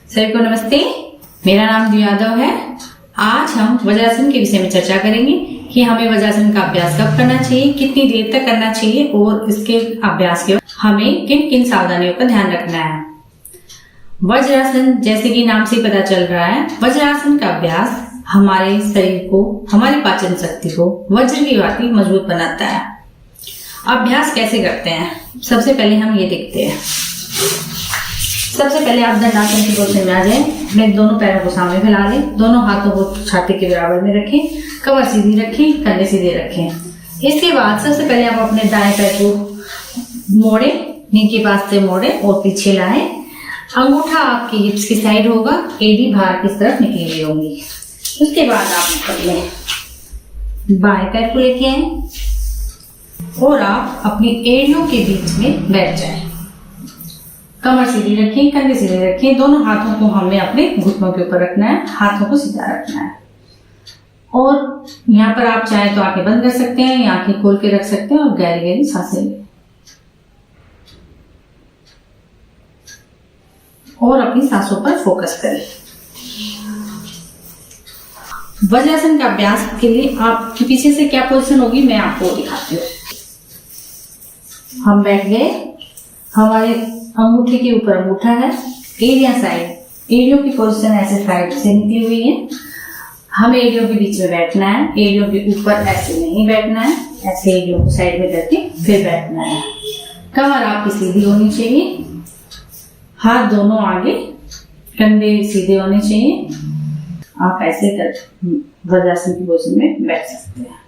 सभी को नमस्ते। मेरा नाम दिव्या यादव है। आज हम वज्रासन के विषय में चर्चा करेंगे कि हमें वज्रासन का अभ्यास कब करना चाहिए, कितनी देर तक करना चाहिए और इसके अभ्यास के हमें किन किन सावधानियों का ध्यान रखना है। वज्रासन, जैसे कि नाम से पता चल रहा है, वज्रासन का अभ्यास हमारे शरीर को, हमारी पाचन शक्ति को वज्र की भांति मजबूत बनाता है। अभ्यास कैसे करते हैं, सबसे पहले हम ये देखते हैं। सबसे पहले आप दंडासन की पोजीशन में आ जाएं। अपने दोनों पैरों को सामने फैला लें, दोनों हाथों को छाती के बराबर में रखें, कमर सीधी रखें, कंधे सीधे रखें। इसके बाद सबसे पहले आप अपने दाएं पैर को मोड़े, नी के पास से मोड़े और पीछे लाएं। अंगूठा आपकी हिप्स की साइड होगा, एड़ी बाहर की तरफ निकली हुई होंगी। उसके बाद आप कर लें, बाएं पैर को लेके आए और आप अपनी एड़ियों के बीच में बैठ जाएं। कमर सीधी रखें, कंधे सीधे रखें, दोनों हाथों को हमें अपने घुटनों के ऊपर रखना है, हाथों को सीधा रखना है। और यहाँ पर आप चाहे तो आंखें बंद कर सकते हैं या आंखें खोल के रख सकते हैं और गहरी गहरी सांसें लें और अपनी सांसों पर फोकस करें। वज्रासन का अभ्यास के लिए आपके पीछे से क्या पोजीशन होगी मैं आपको दिखाती हूँ। हम बैठ गए, हमारे अंगूठे के ऊपर अंगूठा है, एड़ियां साइड, एड़ियों की पोजीशन ऐसे साइड से निकली हुई है। हमें एड़ियों के बीच में बैठना है, एड़ियों के ऊपर ऐसे नहीं बैठना है, ऐसे एड़ियों को साइड में करके फिर बैठना है। कमर आपकी सीधी होनी चाहिए, हाथ दोनों आगे, कंधे सीधे होने चाहिए। आप ऐसे कर वज्रासन की पोजीशन में बैठ सकते हैं।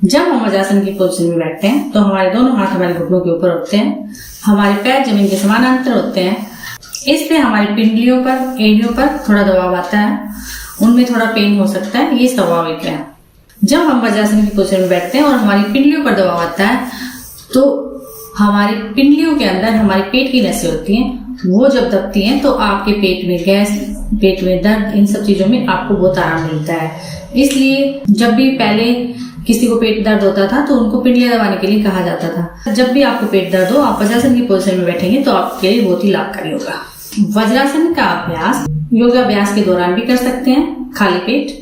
जब हम वज्रासन की पोजीशन में बैठते हैं तो हमारे दोनों हाथ हमारे घुटनों के ऊपर होते हैं, हमारे पैर जमीन के समानांतर होते हैं। इससे हमारी पिंडलियों पर, एड़ियों पर थोड़ा दबाव आता है, उनमें थोड़ा पेन हो सकता है, ये स्वाभाविक है। जब हम वज्रासन की पोजीशन में बैठते हैं और हमारी पिंडलियों पर दबाव आता है तो हमारी पिंडलियों के अंदर हमारे पेट की नसें होती हैं, वो जब दबती हैं तो आपके पेट में गैस, पेट में दर्द, इन सब चीजों में आपको बहुत आराम मिलता है। इसलिए जब भी पहले किसी को पेट दर्द होता था तो उनको पिंडलियां दबाने के लिए कहा जाता था। जब भी आपको पेट दर्द हो, आप वज्रासन की पोजीशन में बैठेंगे तो आपके लिए बहुत ही लाभकारी होगा। वज्रासन का अभ्यास योगाभ्यास के दौरान भी कर सकते हैं, खाली पेट,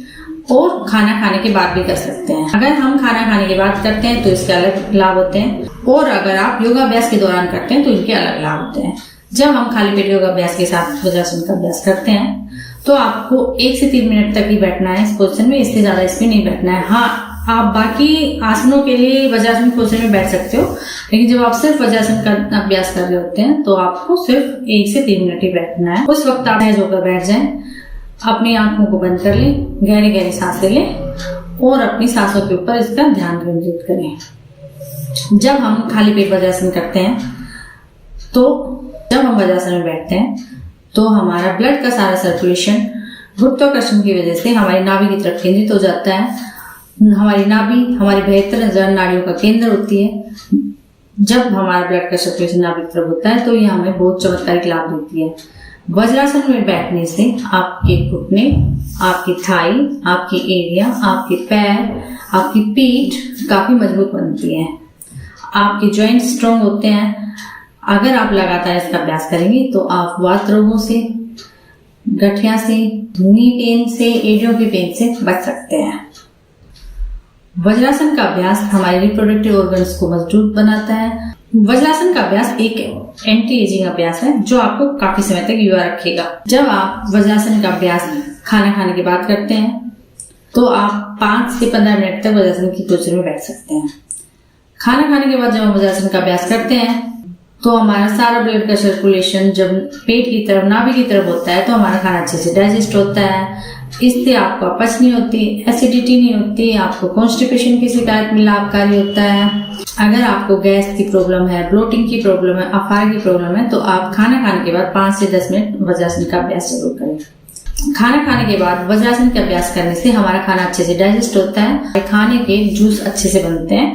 और खाना खाने के बाद भी कर सकते हैं। अगर हम खाना खाने के बाद करते हैं तो इसके अलग लाभ होते हैं, और अगर आप योगाभ्यास के दौरान करते हैं तो इनके अलग लाभ होते हैं। जब हम खाली पेट योगाभ्यास के साथ वज्रासन का अभ्यास करते हैं तो आपको 1 से 3 मिनट तक ही बैठना है इस पोजीशन में, इससे ज्यादा इसमें नहीं बैठना है। हाँ, आप बाकी आसनों के लिए वज्रासन पोजीशन में बैठ सकते हो, लेकिन जब आप सिर्फ वज्रासन का अभ्यास कर रहे होते हैं तो आपको सिर्फ 1 से 3 मिनट ही बैठना है। उस वक्त आप होकर बैठ जाएं, अपनी आंखों को बंद कर लें, गहरी गहरी सांसें लें और अपनी सांसों के ऊपर इसका ध्यान केंद्रित करें। जब हम खाली पेट वज्रासन करते हैं तो जब हम वज्रासन में बैठते हैं तो हमारा ब्लड का सारा सर्कुलेशन गुरुत्वाकर्षण की वजह से हमारी नाभि की तरफ केंद्रित हो जाता है। हमारी नाभि हमारी बेहतर जन नाड़ियों का केंद्र होती है। जब हमारा ब्लड का सर्कुलेशन नाभि की तरफ होता है तो ये हमें बहुत चमत्कारिक लाभ देती है। वज्रासन में बैठने से आपके घुटने, आपकी थाई, आपकी एड़ियां, आपके पैर, आपकी पीठ काफी मजबूत बनती है, आपके जॉइंट स्ट्रॉन्ग होते हैं। अगर आप लगातार इसका अभ्यास करेंगे तो आप वात रोगों से, गठिया से, नी पेन से, एड़ियों के पेन से बच सकते हैं। वज्रासन का अभ्यास हमारे रिप्रोडक्टिव ऑर्गन्स को मजबूत बनाता है। वज्रासन का अभ्यास एक एंटी एजिंग अभ्यास है जो आपको काफी समय तक युवा रखेगा। जब आप वज्रासन का अभ्यास खाना खाने के बाद करते हैं तो आप 5 से 15 मिनट तक वज्रासन की पोजीशन में बैठ सकते हैं। खाना खाने के बाद जब हम वज्रासन का अभ्यास करते हैं तो हमारा सारा ब्लड का सर्कुलेशन जब पेट की तरफ, नाभि की तरफ होता है तो हमारा खाना अच्छे से डाइजेस्ट होता है। इससे आपको अपच नहीं होती, एसिडिटी नहीं होती, आपको कॉन्स्टिपेशन की शिकायत में लाभकारी होता है। अगर आपको गैस की प्रॉब्लम है, ब्लोटिंग की प्रॉब्लम है, अफारा की प्रॉब्लम है तो आप खाना खाने के बाद 5 से 10 मिनट वज्रासन का अभ्यास जरूर करें। खाना खाने के बाद वज्रासन का अभ्यास करने से हमारा खाना अच्छे से डाइजेस्ट होता है, खाने के जूस अच्छे से बनते हैं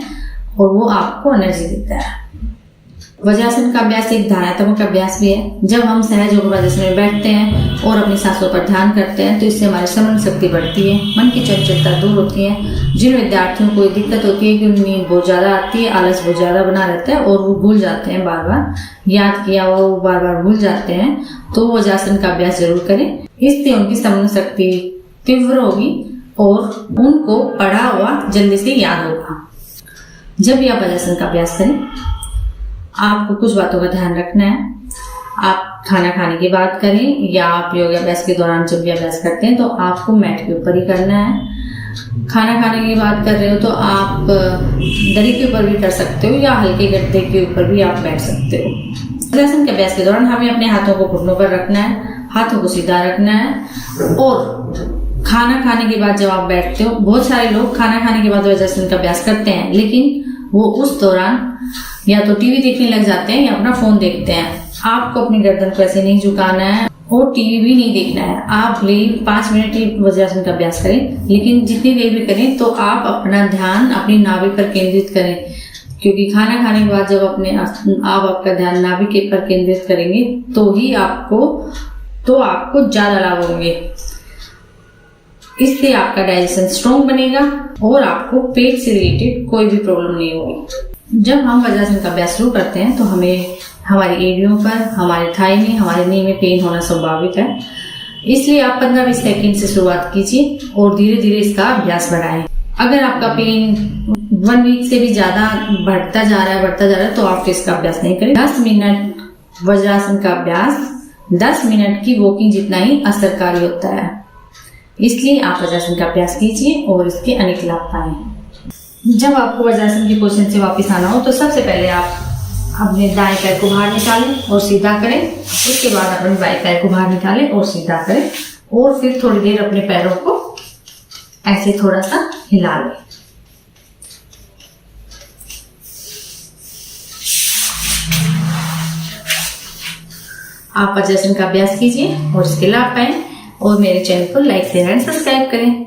और वो आपको एनर्जी देता है। वज्रासन का अभ्यास एक ध्यानात्मक अभ्यास भी है। जब हम सहज होकर वज्रासन में बैठते हैं और अपनी सांसों पर ध्यान करते हैं तो इससे हमारी स्मरण शक्ति बढ़ती है, मन की चंचलता दूर होती है। जिन विद्यार्थियों को दिक्कत होती है कि उनकी नींद बहुत ज्यादा आती है, आलस बहुत ज्यादा बना रहता है और वो भूल जाते हैं, बार बार याद किया हुआ वो बार बार भूल जाते हैं, तो वज्रासन का अभ्यास जरूर करें। इससे उनकी स्मरण शक्ति तीव्र होगी और उनको पढ़ा हुआ जल्दी से याद होगा। जब भी आप वज्रासन का अभ्यास करें, आपको कुछ बातों का ध्यान रखना है। आप खाना खाने की बात करें या आप योगाभ्यास के दौरान जब भी अभ्यास करते हैं तो आपको मैट के ऊपर ही करना है। खाना खाने की बात कर रहे हो तो आप दरी के ऊपर भी कर सकते हो या हल्के गद्दे के ऊपर भी आप बैठ सकते हो। वज्रासन के अभ्यास के दौरान हमें अपने हाथों को घुटनों पर रखना है, हाथों को सीधा रखना है। और खाना खाने के बाद जब आप बैठते हो, बहुत सारे लोग खाना खाने के बाद वज्रासन का अभ्यास करते हैं, लेकिन वो उस दौरान या तो टीवी देखने लग जाते हैं या अपना फोन देखते हैं। आपको अपनी गर्दन को ऐसे नहीं झुकाना है और टीवी भी नहीं देखना है। आप भले 5 मिनट ही वज्रासन का अभ्यास करें, लेकिन जितनी देर भी करें तो आप अपना ध्यान अपनी नाभि पर केंद्रित करें, क्योंकि खाना खाने के बाद जब आप आपका ध्यान नाभि के पर केंद्रित करेंगे तो ही आपको ज्यादा लाभ होंगे। इससे आपका डाइजेशन स्ट्रॉन्ग बनेगा और आपको पेट से रिलेटेड कोई भी प्रॉब्लम नहीं होगी। जब हम वज्रासन का अभ्यास शुरू करते हैं तो हमें हमारी एड़ियों पर, हमारे थाई में, हमारे नी में पेन होना स्वाभाविक है। इसलिए आप 15-20 सेकंड से शुरुआत कीजिए और धीरे धीरे इसका अभ्यास बढ़ाएं। अगर आपका पेन 1 वीक से भी ज्यादा बढ़ता जा रहा है तो आप इसका अभ्यास नहीं करें। 10 मिनट वज्रासन का अभ्यास 10 मिनट की वॉकिंग जितना ही असरकारी होता है। इसलिए आप वज्रासन का अभ्यास कीजिए और इसके अनेक लाभ पाएं। जब आपको वज्रासन की पोजीशन से वापस आना हो तो सबसे पहले आप अपने दाएं पैर को बाहर निकालें और सीधा करें। उसके बाद अपने बाएं पैर को बाहर निकालें और सीधा करें और फिर थोड़ी देर अपने पैरों को ऐसे थोड़ा सा हिला लें। आप वज्रासन का अभ्यास कीजिए और इसके लाभ पाएं और मेरे चैनल को लाइक, शेयर एंड सब्सक्राइब करें।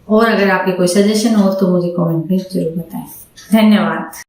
और अगर आपके कोई सजेशन हो तो मुझे कमेंट में जरूर बताएं। धन्यवाद।